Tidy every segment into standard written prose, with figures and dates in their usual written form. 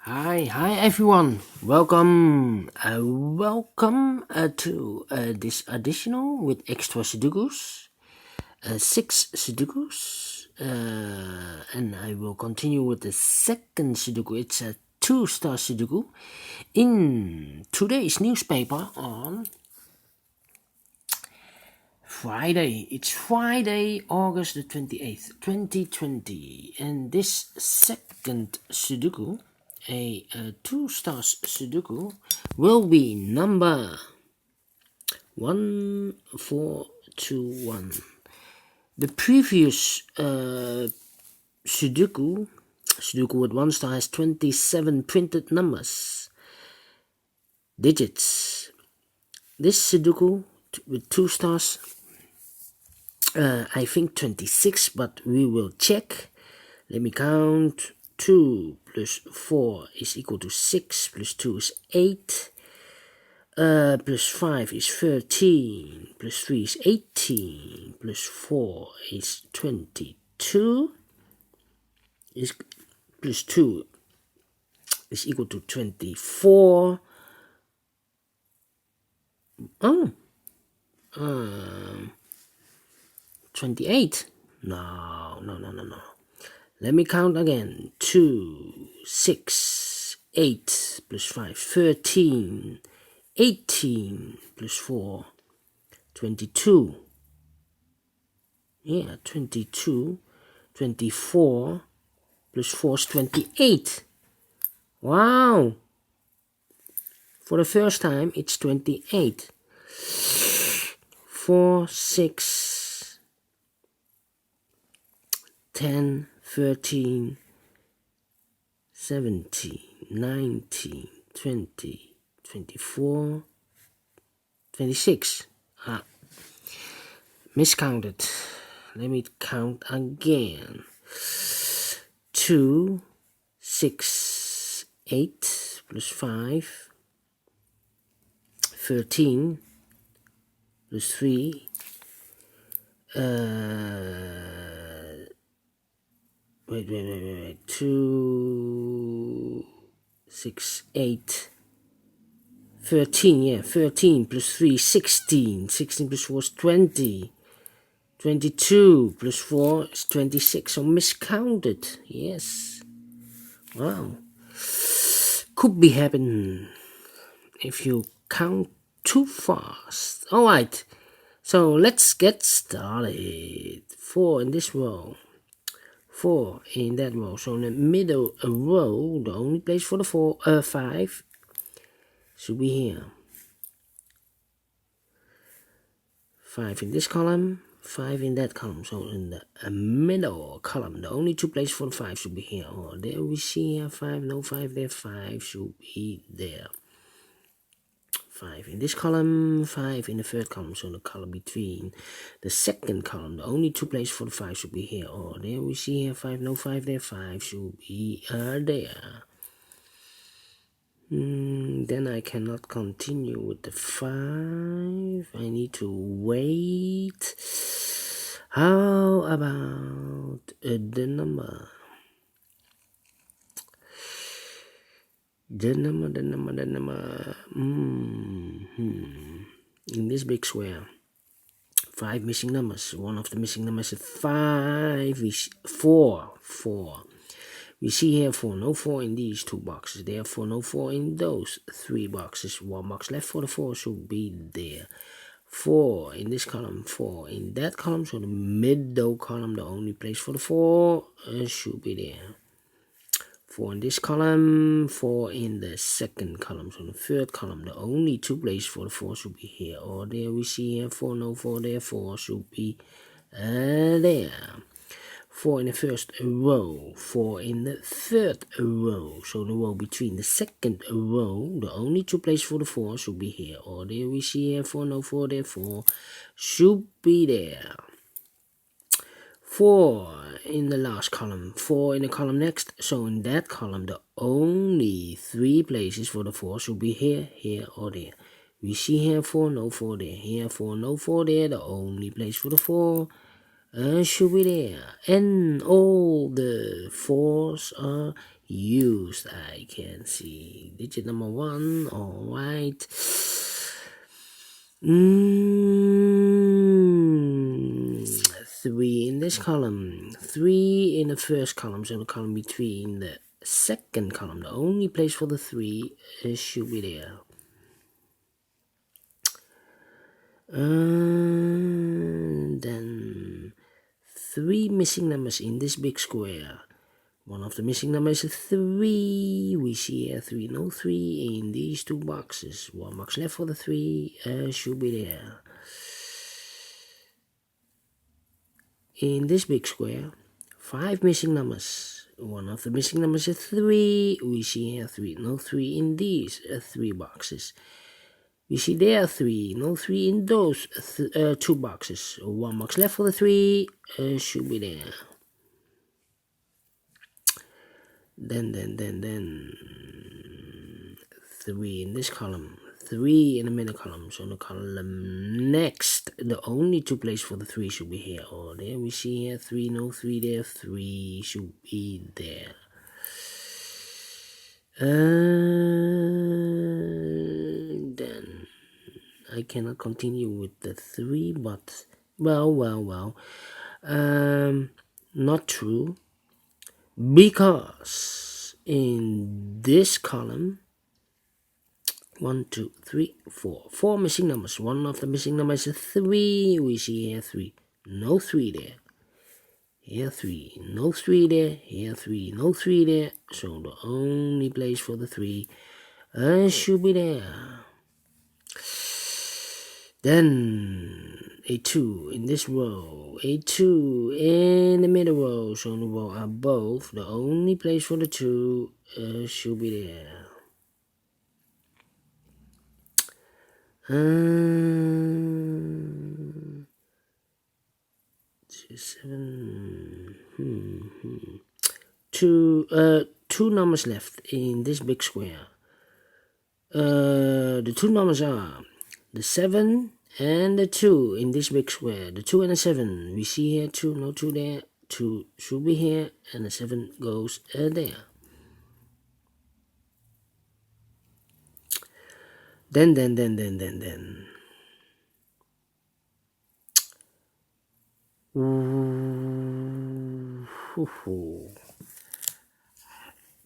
Hi everyone. Welcome to this additional with extra Sudokus, 6 Sudokus, and I will continue with the second Sudoku. It's a 2 Stars Sudoku in today's newspaper on Friday. It's Friday, August the 28th, 2020, and this second Sudoku, a 2 Stars Sudoku, will be number 1421. The previous Sudoku with 1 star, has 27 printed numbers, digits. This Sudoku with 2 stars, I think 26, but we will check. Let me count. 2 plus 4 is equal to 6, plus 2 is 8, plus 5 is 13, plus 3 is 18, plus 4 is 22, plus 2 is equal to 24. 28. No. Let me count again. 2, 6, 8, plus 5, 13, 18, plus 4, 22. Yeah, 22, 24, plus 4 is 28. Wow! For the first time, it's 28. 4, 6, 10, 13, 17, 19, 20, 24, 26. Miscounted. Let me count again. 2, 6, 8, plus 5, 13, plus 3, wait. 2, 6, 8, 13, yeah, 13 plus 3, 16, 16 plus 4 is 20, 22 plus 4 is 26, so miscounted, yes, wow, could be happen if you count too fast. Alright, so let's get started. 4 in this row, 4 in that row, so in the middle row, the only place for the 5 should be here. 5 in this column, 5 in that column, so in the middle column, the only 2 places for the 5 should be here. Oh, there we see here 5, no 5 there, 5 should be there. 5 in this column, 5 in the third column, so the column between the second column, the only 2 places for the 5 should be here. Oh, there we see here 5, no 5 there, 5 should be there. Then I cannot continue with the 5. I need to wait. How about the number? The number. In this big square, 5 missing numbers. One of the missing numbers is 5. 4. We see here 4, no 4 in these 2 boxes, therefore no 4 in those 3 boxes. 1 box left for the 4 should be there. 4 in this column, 4 in that column, so the middle column, the only place for the 4 should be there. 4 in this column, 4 in the second column, so the third column, the only 2 places for the 4 should be here. Or there we see here 4, no 4 there, 4 should be there. 4 in the first row, 4 in the third row, so the row between the second row, the only 2 places for the 4 should be here. Or there we see here 4, no 4 there, 4 should be there. 4 in the last column, 4 in the column next, so in that column the only 3 places for the 4 should be here, here or there. We see here 4, no 4 there, here 4, no 4 there, the only place for the 4 should be there, and all the 4s are used. I can see digit number 1. All right. 3 in this column. 3 in the first column, so the column between the second column. The only place for the 3 should be there. Then 3 missing numbers in this big square. One of the missing numbers is 3. We see here 3, no 3 in these 2 boxes. 1 box left for the 3 should be there. In this big square, 5 missing numbers. One of the missing numbers is 3. We see here 3, no 3 in these 3 boxes. We see there 3, no 3 in those 2 boxes. 1 box left for the 3 should be there. Then 3 in this column, 3 in the middle column. So the column next, the only 2 places for the 3 should be here or there. We see here 3, no 3 there, 3 should be there. Then I cannot continue with the 3, but well, not true, because in this column 1, 2, 3, 4 missing numbers. One of the missing numbers is 3. We see here 3, no 3 there. Here 3, no 3 there. Here 3, no 3 there. So the only place for the 3 should be there. Then A2 in this row, A2 in the middle row, so the row above, the only place for the 2 should be there. 7. Two numbers left in this big square. The 2 numbers are the 7 and the 2 in this big square. The 2 and the 7. We see here 2, no 2 there. 2 should be here, and the 7 goes there. Then.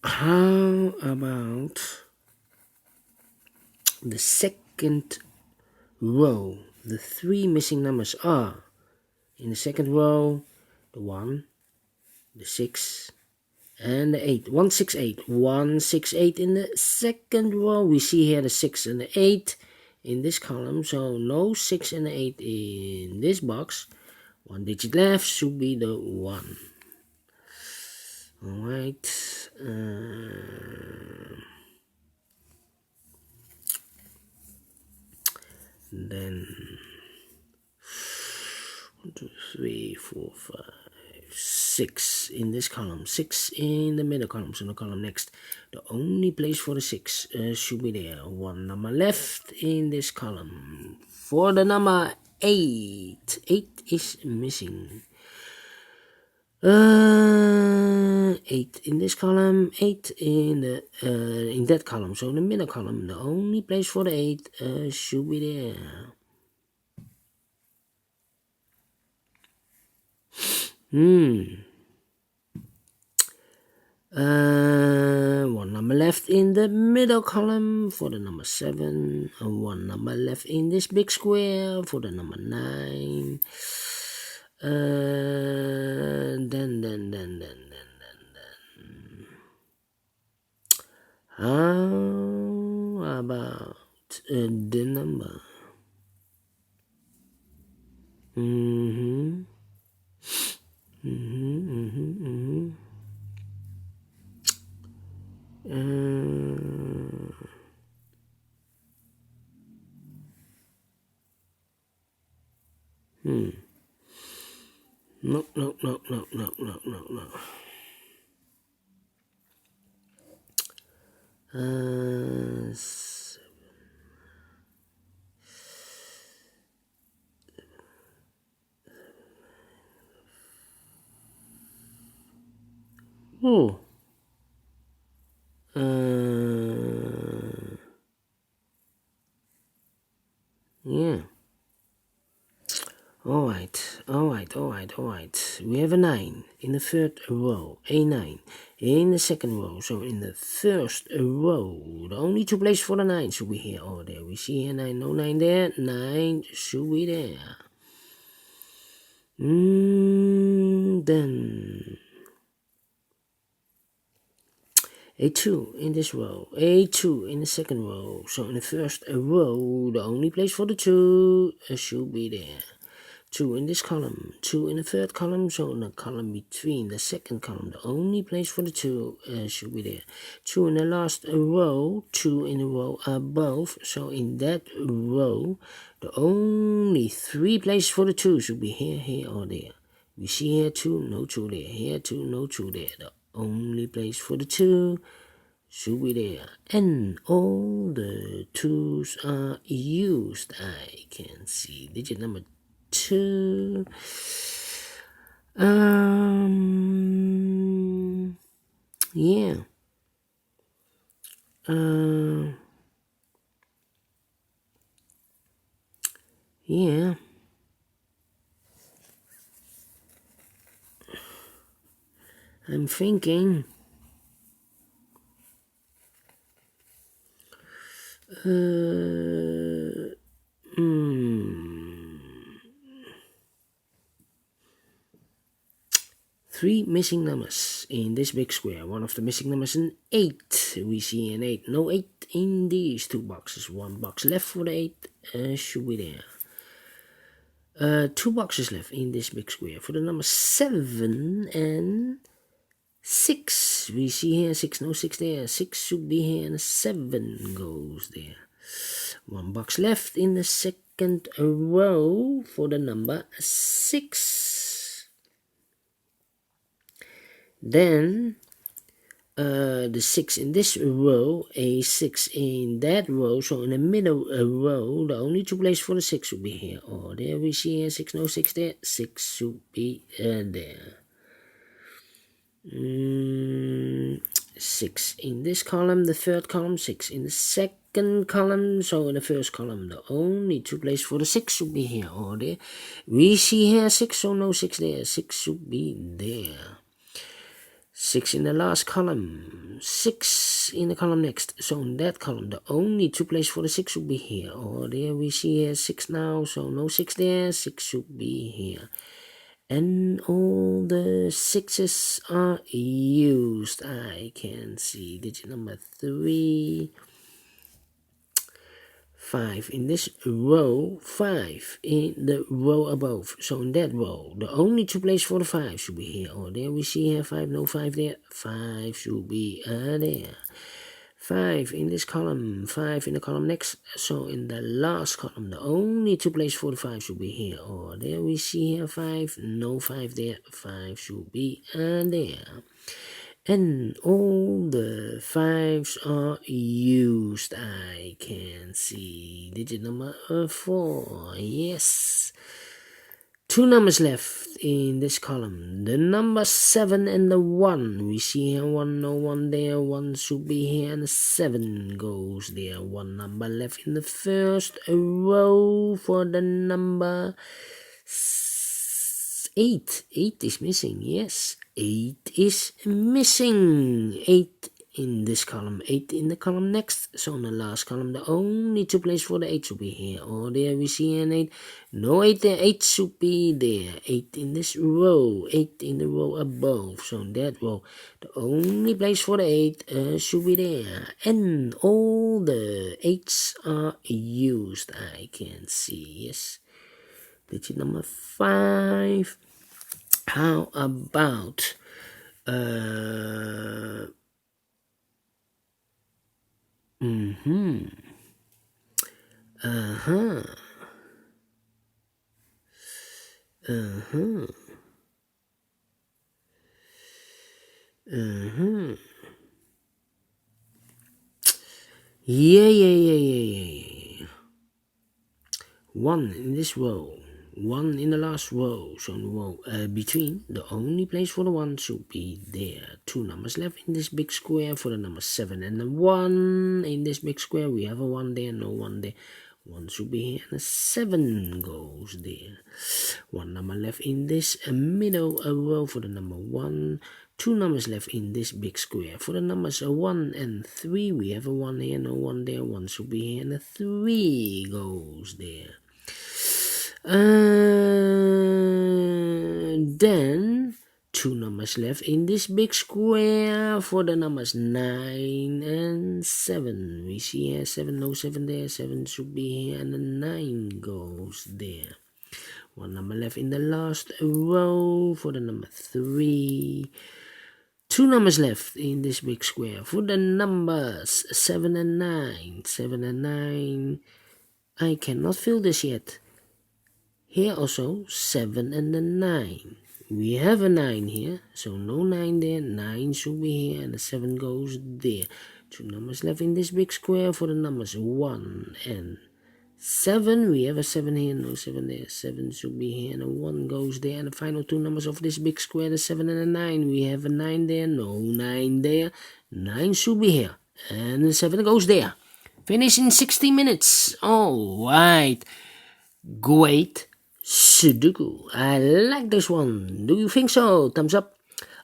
How about the second row? The 3 missing numbers are in the second row the 1, the 6, and the 8. 1, 6, 8. 1, 6, 8 in the second row. We see here the 6 and the 8 in this column. So no 6 and the 8 in this box. 1 digit left should be the 1. Alright. Then 1, 2, 3, 4, 5, 6 in this column, 6 in the middle column, so the column next. The only place for the 6 should be there. 1 number left in this column. For the number 8, 8 is missing. 8 in this column, 8 in the in that column, so in the middle column. The only place for the 8 should be there. 1 number left in the middle column for the number 7, and 1 number left in this big square for the number 9. Then. How about the number? No. Oh. Yeah. Alright. We have a 9 in the third row, A9 in the second row. So in the first row, the only two places for the 9 should be here or there. We see here 9, no 9 there, 9 should be there. Then A2 in this row, A2 in the second row. So in the first row, the only place for the 2 should be there. 2 in this column, 2 in the third column, so in the column between the second column, the only place for the 2 should be there. 2 in the last row, 2 in the row above, so in that row, the only 3 places for the 2 should be here, here, or there. We see here 2, no 2 there, here 2, no 2 there. The only place for the 2 should be there. And all the 2's are used. I can see digit number 2. Yeah. Yeah. I'm thinking. 3 missing numbers in this big square. One of the missing numbers is an 8. We see an 8. No 8 in these 2 boxes. 1 box left for the 8 should be there. 2 boxes left in this big square for the number 7 and 6. We see here 6, no 6 there. 6 should be here and 7 goes there. 1 box left in the second row for the number 6. Then the 6 in this row, a 6 in that row, so in the middle row, the only 2 places for the 6 should be here. Oh, there we see here 6, no 6 there, 6 should be there. 6 in this column, the third column, 6 in the second column, so in the first column, the only 2 places for the 6 should be here or there. We see here 6, so no 6 there, 6 should be there. 6 in the last column, 6 in the column next, so in that column, the only 2 places for the 6 should be here or there. We see here 6 now, so no 6 there, 6 should be here. And all the 6's are used. I can see digit number 3. 5 in this row, 5 in the row above. So in that row, the only 2 places for the 5 should be here or there. We see here 5, no 5 there. 5 should be there. 5 in this column, 5 in the column next. So in the last column, the only 2 places for the 5 should be here or there. We see here 5, no 5 there. 5 should be there. And all the 5's are used. I can see digit number 4. Yes. 2 numbers left in this column. The number 7 and the 1. We see here 1, no 1 there. 1 should be here and 7 goes there. 1 number left in the first row for the number 8. 8 is missing. Yes, 8 is missing. 8 in this column, 8 in the column next. So in the last column, the only 2 places for the 8 should be here or there. We see an 8. No 8 there. 8 should be there. 8 in this row. 8 in the row above. So in that row, the only place for the 8 should be there. And all the 8's are used. I can see. Yes. Digit number 5. How about Uh-huh. Uh-huh. Yeah. 1 in this row. 1 in the last row. So in the row between, the only place for the 1 should be there. 2 numbers left in this big square for the numbers 7 and the 1. In this big square, we have a 1 there, no 1 there. 1 should be here, and a 7 goes there. 1 number left in this middle row for the number 1. 2 numbers left in this big square for the numbers 1 and 3. We have a 1 here, no 1 there. 1 should be here, and a 3 goes there. Then 2 numbers left in this big square for the numbers 9 and 7. We see here 7, no 7 there. 7 should be here, and a 9 goes there. 1 number left in the last row for the number 3. 2 numbers left in this big square for the numbers 7 and 9. 7 and 9. I cannot fill this yet. Here also 7 and a 9. We have a 9 here, so no 9 there. 9 should be here, and the 7 goes there. 2 numbers left in this big square for the numbers 1 and 7. We have a 7 here, no 7 there. 7 should be here, and a 1 goes there. And the final 2 numbers of this big square, the 7 and a 9. We have a 9 there, no 9 there. 9 should be here, and the 7 goes there. Finish in 60 minutes. Alright. Great Sudoku. I like this one. Do you think so? Thumbs up.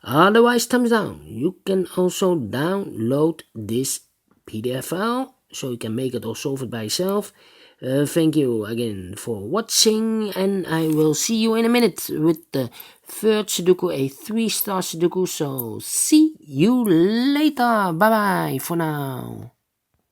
Otherwise, thumbs down. You can also download this PDF file so you can make it or solve it by yourself. Thank you again for watching, and I will see you in a minute with the third Sudoku, a 3-star Sudoku. So see you later. Bye bye for now.